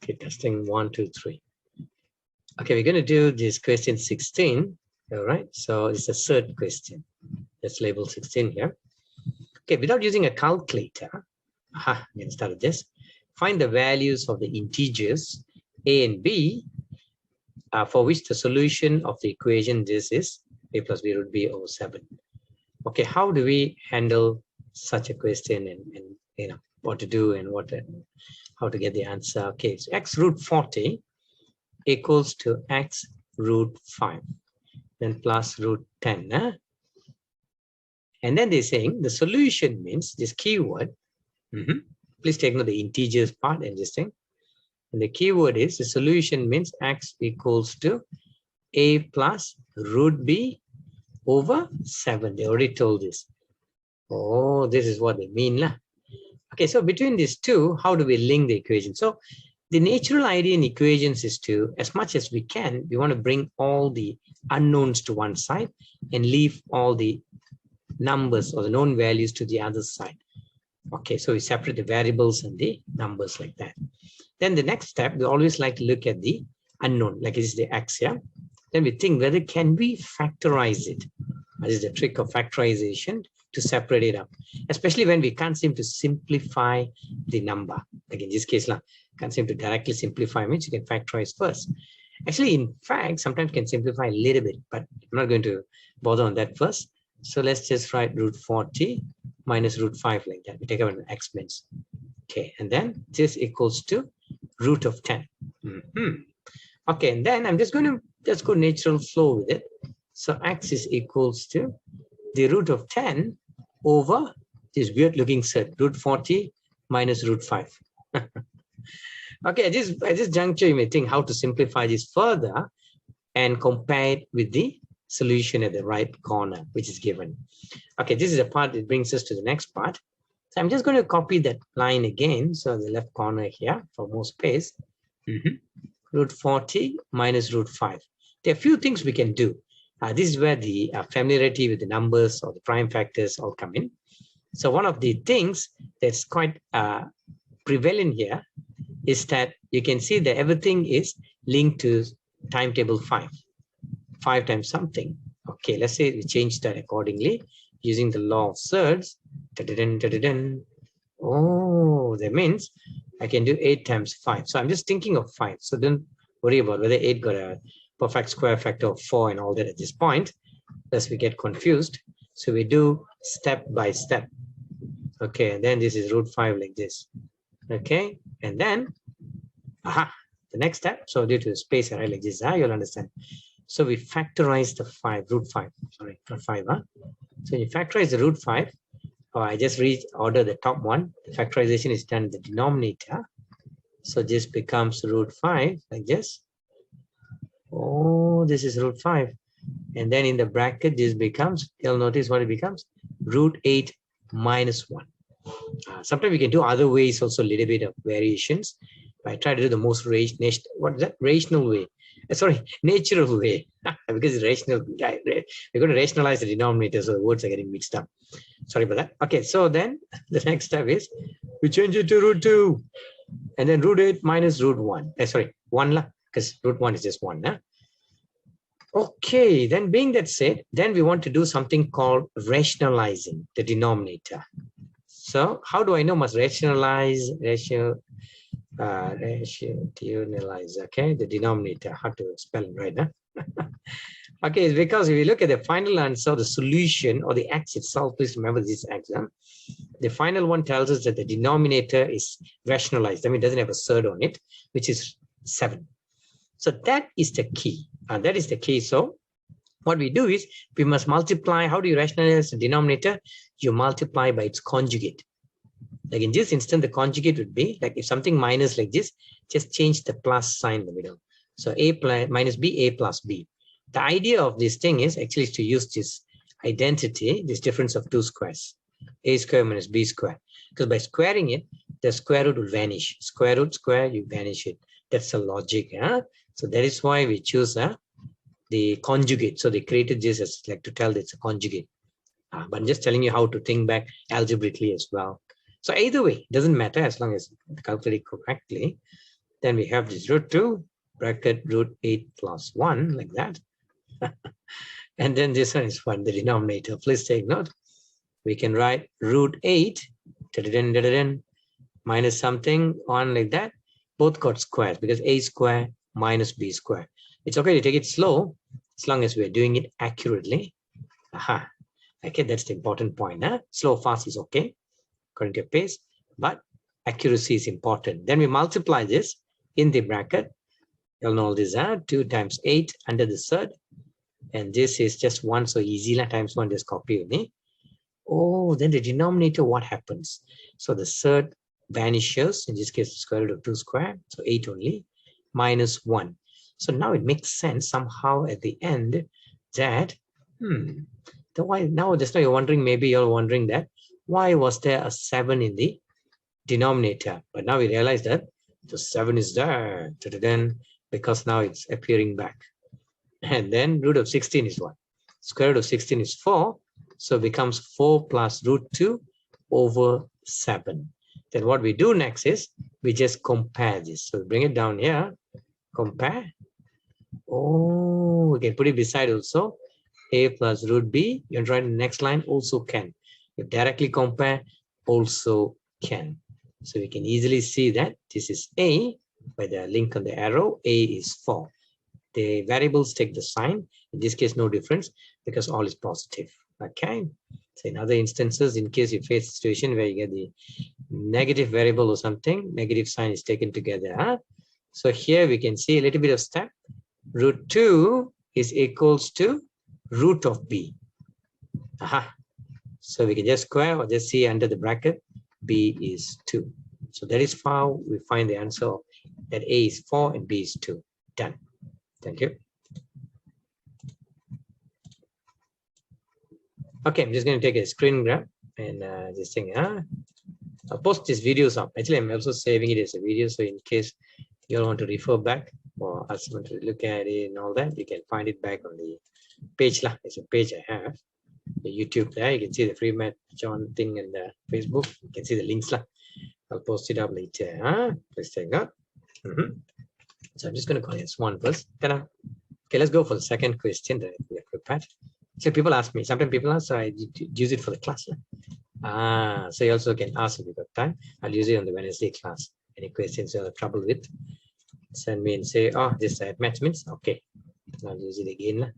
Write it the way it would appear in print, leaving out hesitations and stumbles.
Okay, testing 1, 2, 3. Okay, we're going to do this question 16. All right, so it's the third question. Let's label 16 here. Okay, without using a calculator, I'm going to start with this. Find the values of the integers a and b for which the solution of the equation this is a plus b root b over 7. Okay, how do we handle such a question and you know what to do and how to get the answer? Okay, so x root 40 equals to x root 5, then plus root 10. And then they're saying the solution means this keyword. Please take note the integers part and this thing. And the keyword is the solution means x equals to a plus root b over 7. They already told this. Oh, this is what they mean. Okay, so between these two, how do we link the equation? So the natural idea in equations is to, as much as we can, we want to bring all the unknowns to one side and leave all the numbers or the known values to the other side. Okay, so we separate the variables and the numbers like that. Then the next step, we always like to look at the unknown, like this is the x here. Then we think whether can we factorize it. That is the trick of factorization, to separate it up, especially when we can't seem to simplify the number. Like in this case, can't seem to directly simplify, means you can factorize first. Actually, in fact, sometimes can simplify a little bit, but I'm not going to bother on that first. So let's just write root 40 minus root 5 like that. We take out an exponents. Okay, and then this equals to root of 10. Okay, and then I'm just going to just go natural flow with it. So x is equals to the root of 10 over this weird looking set, root 40 minus root 5. Okay, at this juncture, you may think how to simplify this further and compare it with the solution at the right corner, which is given. Okay, this is a part that brings us to the next part. So I'm just going to copy that line again. So the left corner here for more space. Root 40 minus root 5. There are a few things we can do. This is where the familiarity with the numbers or the prime factors all come in. So one of the things that's quite prevalent here is that you can see that everything is linked to timetable 5. 5 times something. Okay, let's say we change that accordingly using the law of thirds. Oh, that means I can do 8 times 5. So I'm just thinking of 5. So don't worry about whether 8 got a perfect square factor of 4 and all that at this point, lest we get confused. So we do step by step. Okay, and then this is root 5 like this. Okay, and then, the next step. So due to the space array like this, you'll understand. So we factorize the 5, root 5. Sorry, not 5. So you factorize the root 5. I just reorder the top one. The factorization is done in the denominator. So this becomes root 5 like this. Oh, this is root 5. And then in the bracket, this becomes, you'll notice what it becomes, root 8 minus 1. Sometimes we can do other ways, also a little bit of variations. I try to do the most rational way. Sorry, natural way. Because it's rational. We're going to rationalize the denominator, so the words are getting mixed up. Sorry about that. Okay, so then the next step is we change it to root 2. And then root 8 minus root 1. Sorry, 1 because root 1 is just 1. Okay, then being that said, then we want to do something called rationalizing the denominator. So how do I know must rationalize, rationalize, okay, the denominator, how to spell it right now? Okay, it's because if you look at the final answer, the solution or the x itself, please remember this x. The final one tells us that the denominator is rationalized. I mean, it doesn't have a third on it, which is 7. So that is the key. And that is the key. So what we do is we must multiply. How do you rationalize the denominator? You multiply by its conjugate. Like in this instance, the conjugate would be like if something minus like this, just change the plus sign in the middle. So a minus b, a plus b. The idea of this thing is actually to use this identity, this difference of 2 squares, a square minus b square. Because by squaring it, the square root will vanish. Square root square, you vanish it. That's the logic. So that is why we choose the conjugate. So they created this as like to tell that it's a conjugate. But I'm just telling you how to think back algebraically as well. So either way, it doesn't matter as long as you calculate correctly. Then we have this root 2 bracket root 8 plus 1 like that. And then this one is 1, the denominator. Please take note. We can write root 8 minus something on like that. Both got squares because a square minus b square. It's okay to take it slow as long as we're doing it accurately. Aha. Okay, that's the important point. Huh? Slow, fast is okay, according to your pace, but accuracy is important. Then we multiply this in the bracket. You'll know this, 2 times 8 under the third. And this is just 1, so easy. Times 1, just copy with me. Oh, then the denominator, what happens? So the third vanishes, in this case, the square root of 2 square, so 8 only, minus 1. So now it makes sense somehow at the end that, why now just now you're wondering, maybe you're wondering that, why was there a 7 in the denominator? But now we realize that the 7 is there, because now it's appearing back. And then root of 16 is what? Square root of 16 is 4. So it becomes 4 plus root 2 over 7. Then what we do next is we just compare this. So we bring it down here, compare. Oh, we can put it beside also. A plus root B. You want to write the next line, also can. You directly compare, also can. So we can easily see that this is A by the link on the arrow. A is 4. The variables take the sign. In this case, no difference because all is positive. Okay. So in other instances, in case you face a situation where you get the negative variable or something, negative sign is taken together. Huh? So here we can see a little bit of step. Root 2 is equals to root of B. Aha. So we can just square or just see under the bracket, B is 2. So that is how we find the answer that A is 4 and B is 2. Done. Thank you. Okay, I'm just going to take a screen grab and this thing. I'll post these videos up. Actually, I'm also saving it as a video. So in case you all want to refer back or us want to look at it and all that, you can find it back on the page. It's a page I have. The YouTube there. You can see the free Matt John thing and the Facebook. You can see the links. I'll post it up later. Please take that. So I'm just going to call this one first. Okay, let's go for the second question that we have prepared. So people ask me, sometimes people ask, so I use it for the class. So you also can ask if you've got time. I'll use it on the Wednesday class. Any questions you have trouble with, send me and say, oh, this match means okay. I'll use it again.